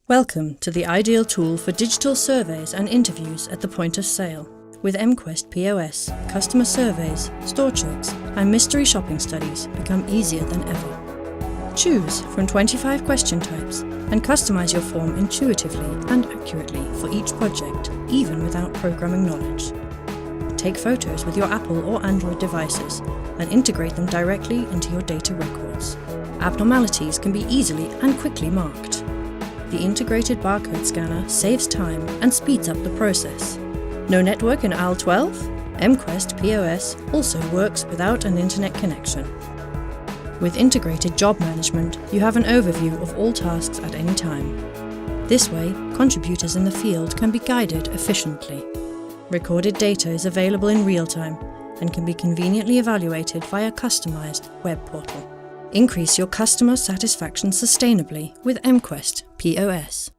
Welcome to the ideal tool for digital surveys and interviews at the point of sale. With mQuest POS, customer surveys, store checks, and mystery shopping studies become easier than ever. Choose from 25 question types and customize your form intuitively and accurately for each project, even without programming knowledge. Take photos with your Apple or Android devices and integrate them directly into your data records. Abnormalities can be easily and quickly marked. The integrated barcode scanner saves time and speeds up the process. No network in aisle 12? mQuest POS also works without an internet connection. With integrated job management, you have an overview of all tasks at any time. This way, contributors in the field can be guided efficiently. Recorded data is available in real time and can be conveniently evaluated via customized web portal. Increase your customer satisfaction sustainably with mQuest POS.